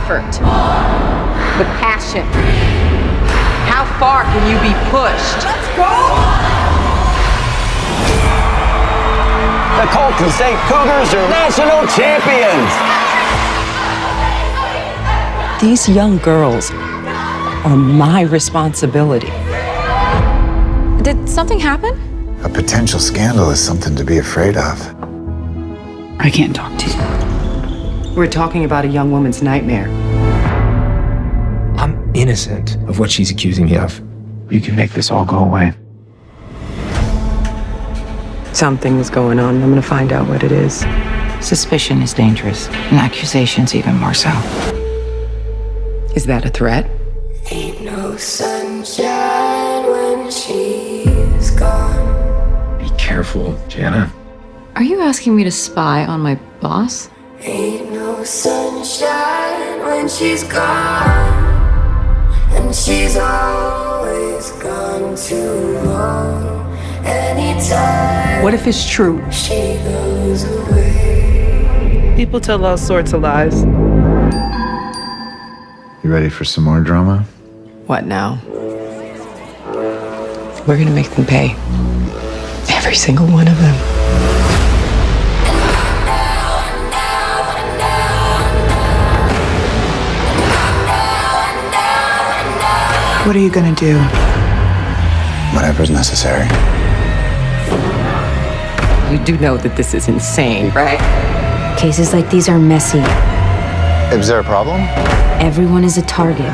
effort, with passion. How far can you be pushed? Let's go! The Colton State Cougars are national champions. These young girls are my responsibility. Did something happen? A potential scandal is something to be afraid of. I can't talk to you. We're talking about a young woman's nightmare. I'm innocent of what she's accusing me of. You can make this all go away. Something is going on. I'm gonna find out what it is. Suspicion is dangerous, and accusations even more so. Is that a threat? Ain't no sunshine when she's gone. Be careful, Jana. Are you asking me to spy on my boss? Ain't no sunshine when she's gone. And she's always gone too long. Anytime What if it's true? she goes away. People tell all sorts of lies. You ready for some more drama? What now? We're gonna make them pay. Every single one of them. What are you gonna do? Whatever's necessary. You do know that this is insane, right? Cases like these are messy. Is there a problem? Everyone is a target.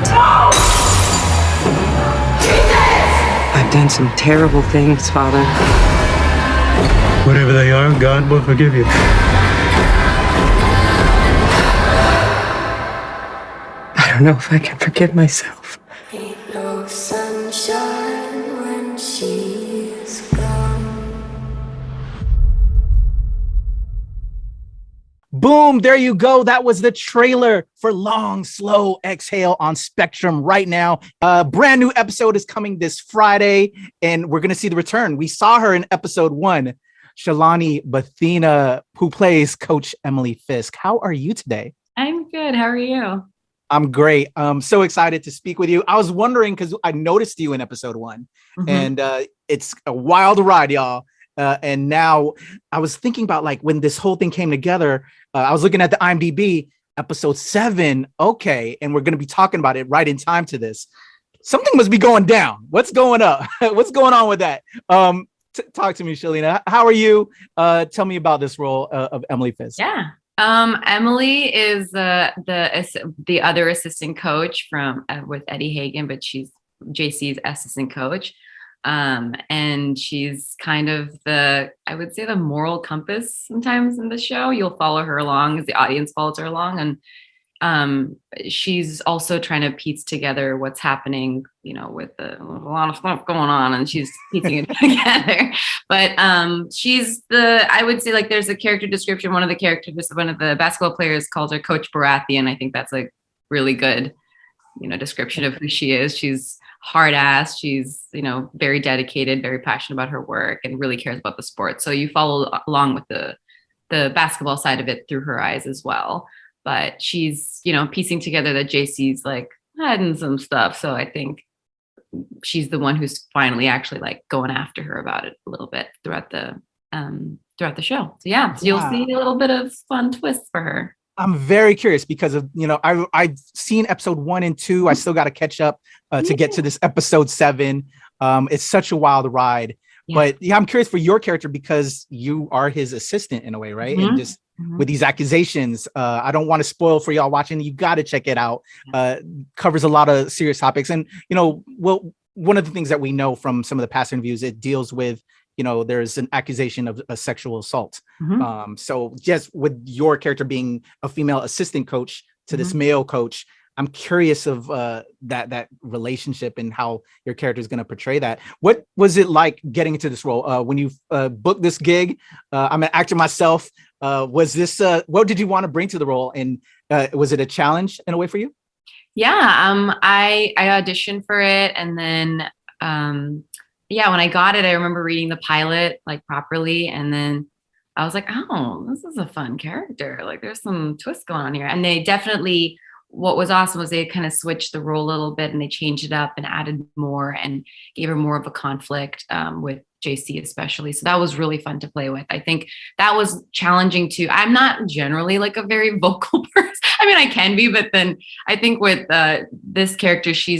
I've done some terrible things, Father. Whatever they are, God will forgive you. I don't know if I can forgive myself. Ain't no sunshine when she's gone. Boom, there you go. That was the trailer for Long, Slow Exhale on Spectrum right now. A brand new episode is coming this Friday, and we're going to see the return. We saw her in episode 1, Shalini Bathina, who plays Coach Emily Fisk. How are you today? I'm good. How are you? I'm great. I'm so excited to speak with you. I was wondering because I noticed you in episode 1, and it's a wild ride, y'all. And now I was thinking about like when this whole thing came together, I was looking at the IMDb episode 7. Okay. And we're going to be talking about it right in time to this. Something must be going down. What's going up? What's going on with that? Talk to me, Shalina. How are you? Tell me about this role of Emily Fisk. Yeah. Emily is the other assistant coach from with Eddie Hagan, but she's JC's assistant coach. And she's kind of I would say the moral compass sometimes in the show. You'll follow her along as the audience follows her along. And she's also trying to piece together what's happening, with a lot of stuff going on, and she's piecing it together. But I would say like there's a character description. One of the basketball players calls her Coach Baratheon. I think that's a really good, description of who she is. She's hard ass. She's, very dedicated, very passionate about her work, and really cares about the sport. So you follow along with the basketball side of it through her eyes as well. But she's, piecing together that JC's like hiding some stuff. So I think she's the one who's finally actually like going after her about it a little bit throughout the show. So yeah, so you'll see a little bit of fun twists for her. I'm very curious because of, I've seen episode 1 and 2. I still got to catch up to get to this episode 7. It's such a wild ride, but I'm curious for your character because you are his assistant in a way, right? And just with these accusations, I don't want to spoil for y'all watching. You got to check it out. Covers a lot of serious topics. And, one of the things that we know from some of the past interviews, it deals with, there's an accusation of a sexual assault. So just with your character being a female assistant coach to this male coach, I'm curious of that relationship and how your character is going to portray that. What was it like getting into this role? When you booked this gig, I'm an actor myself. Was this, what did you want to bring to the role? And was it a challenge in a way for you? Yeah, I auditioned for it, and then when I got it, I remember reading the pilot like properly, and then I was like, oh, this is a fun character. Like there's some twists going on here. And they definitely what was awesome was they kind of switched the role a little bit and they changed it up and added more and gave her more of a conflict with JC especially. So that was really fun to play with. I think that was challenging too. I'm not generally like a very vocal person. I mean, I can be, but then I think with this character, she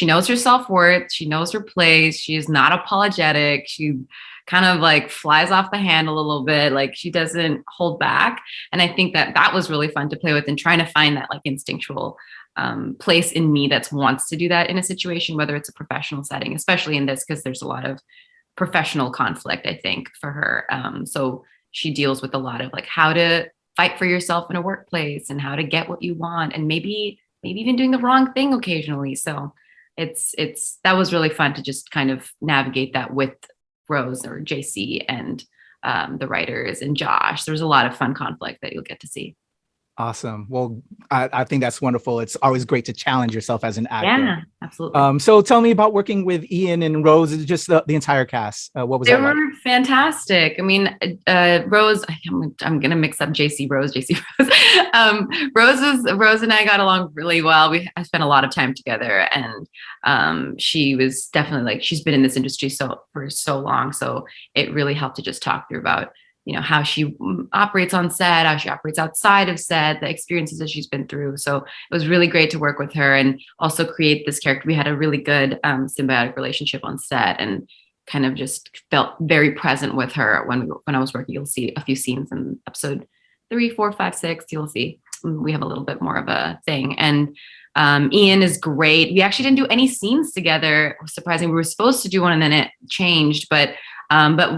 knows her self-worth. She knows her place. She is not apologetic. She kind of like flies off the handle a little bit. Like she doesn't hold back. And I think that was really fun to play with and trying to find that like instinctual place in me that wants to do that in a situation, whether it's a professional setting, especially in this, because there's a lot of professional conflict, I think, for her. So she deals with a lot of like how to fight for yourself in a workplace and how to get what you want and maybe even doing the wrong thing occasionally. So that was really fun to just kind of navigate that with Rose or JC and the writers and Josh. There's a lot of fun conflict that you'll get to see. Awesome. Well, I think that's wonderful. It's always great to challenge yourself as an actor. Yeah, absolutely. So tell me about working with Ian and Rose, just the entire cast. What was they that like? They were fantastic. I mean, Rose, I'm going to mix up JC Rose. Rose and I got along really well. I spent a lot of time together and she was definitely like, she's been in this industry for so long. So it really helped to just talk through about how she operates on set, how she operates outside of set, the experiences that she's been through. So it was really great to work with her and also create this character. We had a really good symbiotic relationship on set and kind of just felt very present with her when I was working. You'll see a few scenes in episode 3, 4, 5, 6. You'll see we have a little bit more of a thing. And Ian is great. We actually didn't do any scenes together. Surprisingly, we were supposed to do one and then it changed, but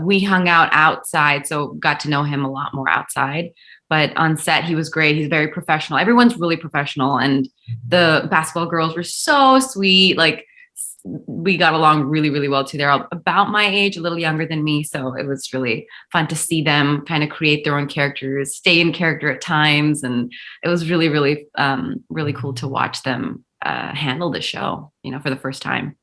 we hung out outside, so got to know him a lot more outside. But on set, he was great. He's very professional. Everyone's really professional. And the basketball girls were so sweet. Like we got along really, really well too. They're all about my age, a little younger than me. So it was really fun to see them kind of create their own characters, stay in character at times. And it was really, really, really cool to watch them handle the show, for the first time.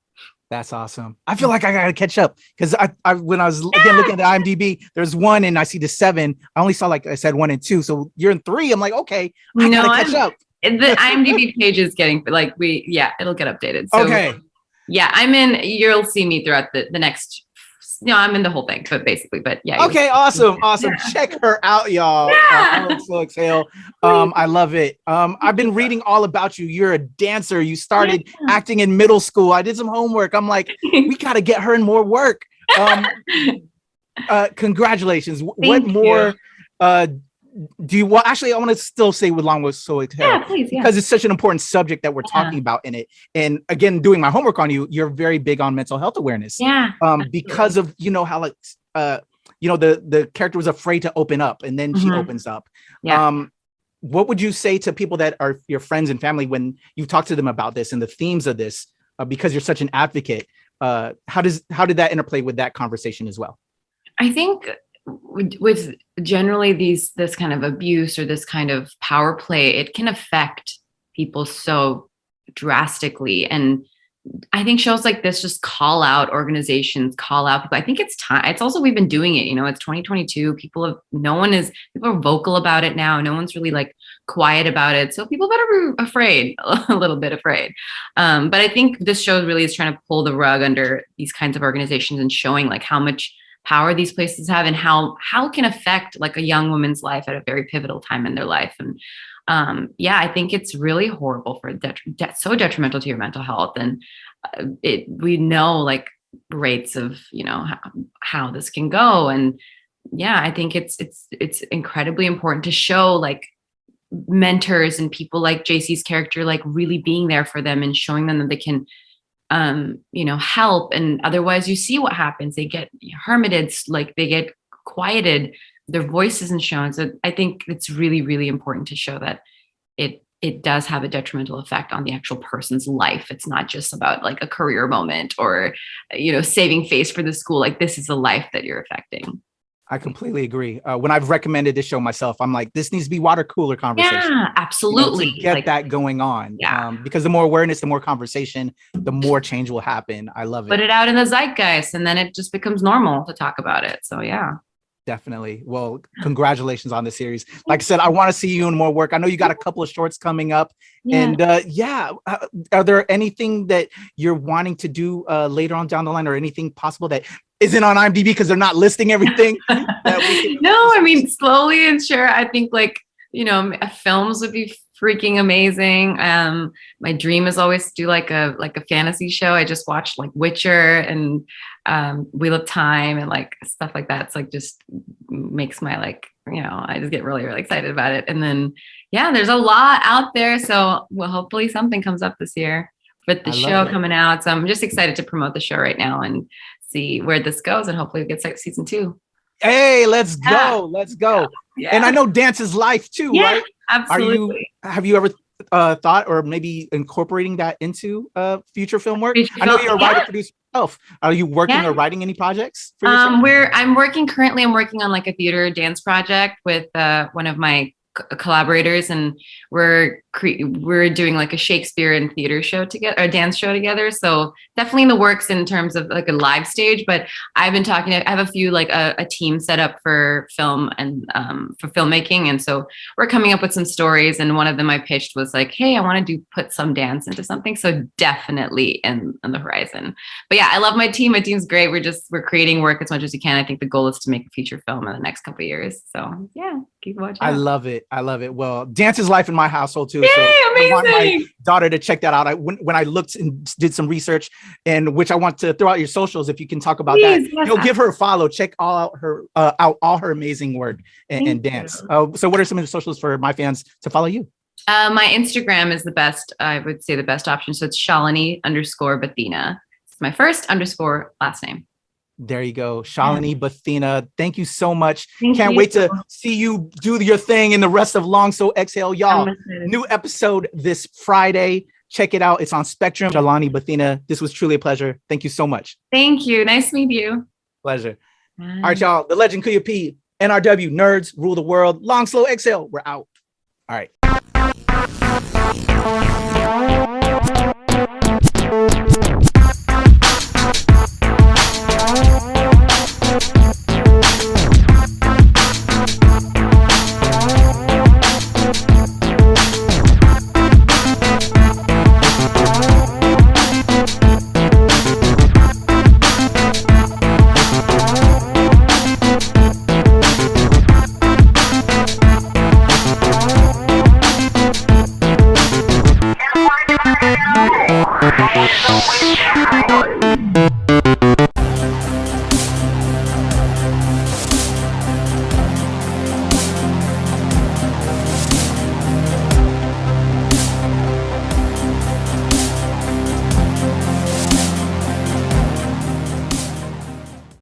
That's awesome. I feel like I gotta catch up because I when I was again looking at the IMDb, there's 1 and I see the 7. I only saw, like I said, 1 and 2. So you're in 3. I'm like, okay, I gotta catch up. The IMDb page is getting like it'll get updated. So, okay. Yeah, you'll see me throughout the next. I'm in the whole thing, but yeah. Okay, awesome. Yeah. Check her out, y'all. Yeah. So exhale. I love it. I've been reading all about you. You're a dancer. You started acting in middle school. I did some homework. I'm like, we gotta get her in more work. Congratulations. What more do you want? Actually, I want to still say with Long Was So Exhale. Yeah, please, yeah. Because it's such an important subject that we're talking about in it. And again, doing my homework on you, you're very big on mental health awareness. Yeah. Because of how like the character was afraid to open up and then she opens up. Yeah. What would you say to people that are your friends and family when you talk to them about this and the themes of this? Because you're such an advocate, how did that interplay with that conversation as well? I think with generally this kind of abuse or this kind of power play, it can affect people so drastically. And I think shows like this just call out organizations, call out people. I think it's time. It's also, we've been doing it, it's 2022. People are vocal about it now. No one's really like quiet about it. So people better be afraid, a little bit afraid. But I think this show really is trying to pull the rug under these kinds of organizations and showing like how much power these places have and how it can affect like a young woman's life at a very pivotal time in their life. And I think it's really horrible so detrimental to your mental health. And we know like rates of, how this can go. And I think it's incredibly important to show like mentors and people like JC's character, like really being there for them and showing them that they can help. And otherwise you see what happens. They get hermited, like they get quieted, their voice isn't shown. So I think it's really, really important to show that it does have a detrimental effect on the actual person's life. It's not just about like a career moment or, saving face for the school. Like this is a life that you're affecting. I completely agree. When I've recommended this show myself, I'm like, this needs to be water cooler conversation. Yeah, absolutely. To get that going on. Yeah. Because the more awareness, the more conversation, the more change will happen. I love it. Put it out in the zeitgeist and then it just becomes normal to talk about it. So yeah. Definitely. Well, congratulations on the series. Like I said, I want to see you in more work. I know you got a couple of shorts coming up. And are there anything that you're wanting to do later on down the line, or anything possible that isn't on IMDb because they're not listing everything? No, I mean, slowly and sure. I think films would be freaking amazing. My dream is always to do like a fantasy show. I just watched like Witcher and Wheel of Time and like stuff like that. It's like just makes my I just get really, really excited about it. And then there's a lot out there. So hopefully something comes up this year with the show coming out. So I'm just excited to promote the show right now and see where this goes, and hopefully it gets like season 2. Hey, let's go. Let's go. Yeah. And I know dance is life too, right? Absolutely. Have you ever thought or maybe incorporating that into future film work? I know you're a writer producer yourself. Are you working or writing any projects for yourself? I'm working on like a theater dance project with one of my collaborators, and we're doing like a Shakespeare and theater show together, or dance show together. So definitely in the works in terms of like a live stage. But I've been talking to, I have a few like a team set up for film and for filmmaking, and so we're coming up with some stories. And one of them I pitched was like, hey, I want to put some dance into something. So definitely in the horizon. But yeah, I love my team. My team's great. We're creating work as much as we can. I think the goal is to make a feature film in the next couple of years. So yeah, keep watching. I love it. Well, dance is life in my household too. Yay, so amazing. I want my daughter to check that out. When I looked and did some research, and which I want to throw out your socials if you can talk about that. You'll give her a follow. Check all her amazing work and dance. So what are some of the socials for my fans to follow you? My Instagram is the best. I would say the best option. So it's Shalini_Bathina. It's my first _ last name. There you go. Shalini Bathina. Thank you so much. Thank Can't you. wait to see you do your thing in the rest of Long So Exhale, y'all. New episode this Friday. Check it out. It's on Spectrum. Shalini Bathina. This was truly a pleasure. Thank you so much. Thank you. Nice to meet you. Pleasure. All right, y'all. The legend Kuya P. NRW. Nerds rule the world. Long Slow Exhale. We're out. All right.